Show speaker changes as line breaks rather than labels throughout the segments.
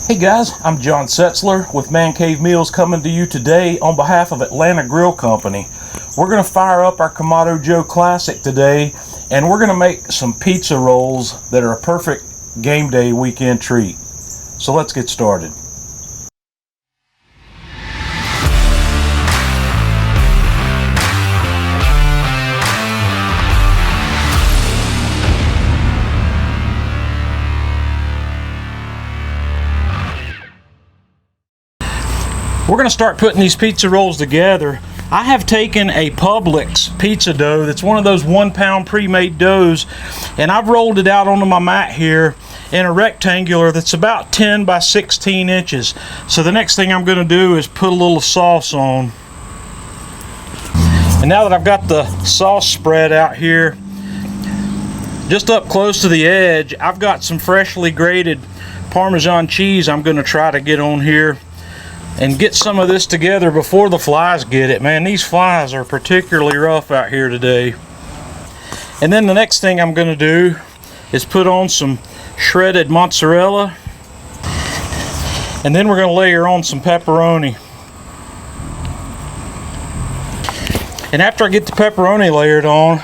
Hey guys, I'm John Setzler with Man Cave Meals coming to you today on behalf of Atlanta Grill Company. We're going to fire up our Kamado Joe Classic today, and we're going to make some pizza rolls that are a perfect game day weekend treat. So let's get started. We're going to start putting these pizza rolls together. I have taken a Publix pizza dough that's one of those 1 pound pre-made doughs, and I've rolled it out onto my mat here in a rectangular that's about 10 by 16 inches. So the next thing I'm going to do is put a little sauce on. And now that I've got the sauce spread out here, just up close to the edge, I've got some freshly grated Parmesan cheese I'm going to try to get on here and get some of this together before the flies get it. Man, these flies are particularly rough out here today. And then the next thing I'm going to do is put on some shredded mozzarella, and then we're going to layer on some pepperoni. And after I get the pepperoni layered on,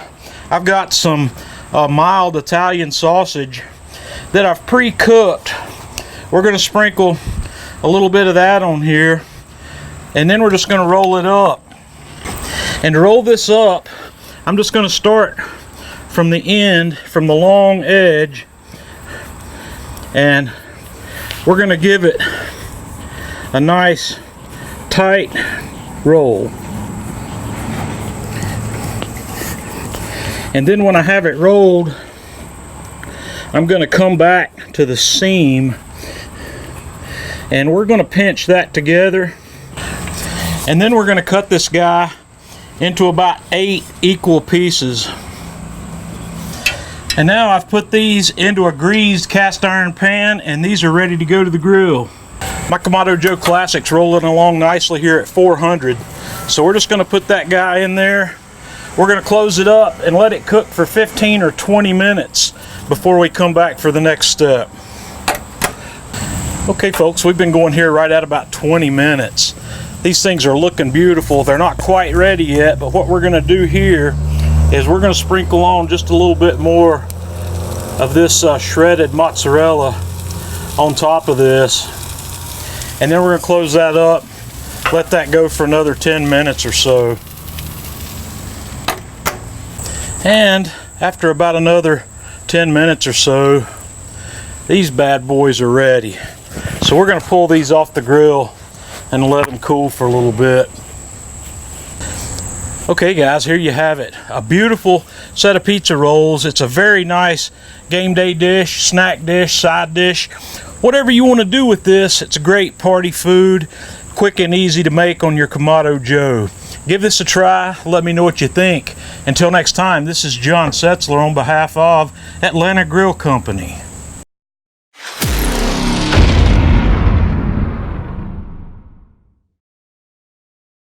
I've got some mild Italian sausage that I've pre-cooked. We're going to sprinkle a little bit of that on here, and then we're just going to roll it up. And to roll this up, I'm just going to start from the end, from the long edge, and we're going to give it a nice tight roll. And then when I have it rolled, I'm going to come back to the seam, and we're going to pinch that together, and then we're going to cut this guy into about 8 equal pieces. And now I've put these into a greased cast iron pan, and these are ready to go to the grill. My Kamado Joe Classic's rolling along nicely here at 400, so we're just going to put that guy in there. We're going to close it up and let it cook for 15 or 20 minutes before we come back for the next step. Okay folks, we've been going here right at about 20 minutes. These things are looking beautiful. They're not quite ready yet, but what we're going to do here is we're going to sprinkle on just a little bit more of this shredded mozzarella on top of this, and then we're going to close that up, let that go for another 10 minutes or so. And after about another 10 minutes or so, these bad boys are ready. So we're going to pull these off the grill and let them cool for a little bit. Okay guys, here you have it. A beautiful set of pizza rolls. It's a very nice game day dish, snack dish, side dish. Whatever you want to do with this, it's a great party food. Quick and easy to make on your Kamado Joe. Give this a try. Let me know what you think. Until next time, this is John Setzler on behalf of Atlanta Grill Company.